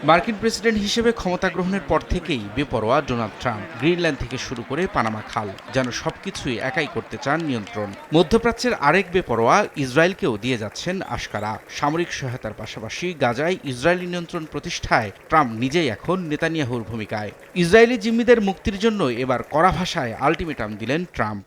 মার্কিন প্রেসিডেন্ট হিসেবে ক্ষমতা গ্রহণের পর থেকেই বেপরোয়া ডোনাল্ড ট্রাম্প। গ্রিনল্যান্ড থেকে শুরু করে পানামা খাল যেন সবকিছুই একাই করতে চান নিয়ন্ত্রণ। মধ্যপ্রাচ্যের আরেক বেপরোয়া ইসরায়েলকেও দিয়ে যাচ্ছেন আশকারা। সামরিক সহায়তার পাশাপাশি গাজায় ইসরায়েলি নিয়ন্ত্রণ প্রতিষ্ঠায় ট্রাম্প নিজেই এখন নেতানিয়াহুর ভূমিকায়। ইসরায়েলি জিম্মিদের মুক্তির জন্য এবার কড়া ভাষায় আলটিমেটাম দিলেন ট্রাম্প।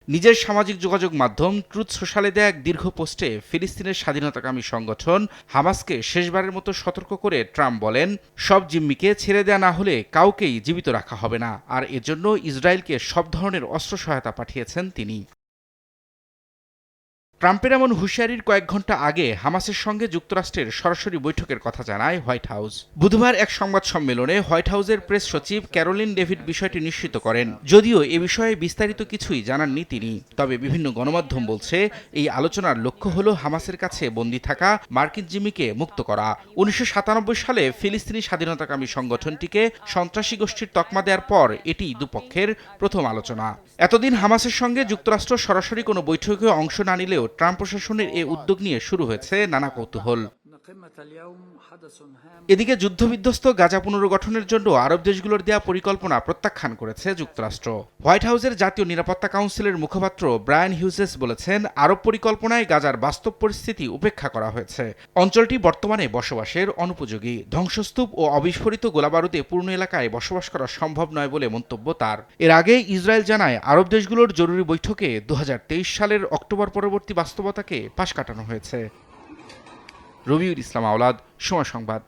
নিজের সামাজিক যোগাযোগ মাধ্যম ট্রুথ সোশ্যালে দেয়া এক দীর্ঘ পোস্টে ফিলিস্তিনের স্বাধীনতাকামী সংগঠন হামাসকে শেষবারের মতো সতর্ক করে ট্রাম্প বলেন, সব জিম্মিকে ছেড়ে দেয়া না হলে কাউকেই জীবিত রাখা হবে না, আর এজন্য ইসরায়েলকে সব ধরনের অস্ত্র সহায়তা পাঠিয়েছেন তিনি। ট্রাম্পের এমন হুঁশিয়ারির কয়েক ঘন্টা আগে হামাসের সঙ্গে যুক্তরাষ্ট্রের সরাসরি বৈঠকের কথা জানায় হোয়াইট হাউস। বুধবার এক সংবাদ সম্মেলনে হোয়াইট হাউসের প্রেস সচিব ক্যারোলিন ডেভিড বিষয়টি নিশ্চিত করেন। যদিও এ বিষয়ে বিস্তারিত কিছুই জানাননি তিনি। তবে বিভিন্ন গণমাধ্যম বলছে, এই আলোচনার লক্ষ্য হল হামাসের কাছে বন্দী থাকা মার্কিন জিম্মিকে মুক্ত করা। 1997 সালে ফিলিস্তিনি স্বাধীনতাকামী সংগঠনটিকে সন্ত্রাসী গোষ্ঠীর তকমা দেওয়ার পর এটি দুপক্ষের প্রথম আলোচনা। এতদিন হামাসের সঙ্গে যুক্তরাষ্ট্র সরাসরি কোনো বৈঠকে অংশ না নিলেও ট্রাম্প প্রশাসনের এ উদ্যোগ নিয়ে শুরু হয়েছে নানা কৌতূহল। এদিকে যুদ্ধবিধ্বস্ত গাজা পুনর্গঠনের জন্য আরব দেশগুলোর দেয়া পরিকল্পনা প্রত্যাখ্যান করেছে যুক্তরাষ্ট্র। হোয়াইট হাউসের জাতীয় নিরাপত্তা কাউন্সিলের মুখপাত্র ব্রায়ান হিউজেস বলেছেন, আরব পরিকল্পনায় গাজার বাস্তব পরিস্থিতি উপেক্ষা করা হয়েছে। অঞ্চলটি বর্তমানে বসবাসের অনুপযোগী। ধ্বংসস্তূপ ও অবিস্ফোরিত গোলাবারুদে পূর্ণ এলাকায় বসবাস করা সম্ভব নয় বলে মন্তব্য তার। এর আগে ইসরায়েল জানায়, আরব দেশগুলোর জরুরি বৈঠকে 2023 সালের অক্টোবর পরবর্তী বাস্তবতাকে পাশ কাটানো হয়েছে। রবিউল ইসলাম আওলাদ, সময় সংবাদ।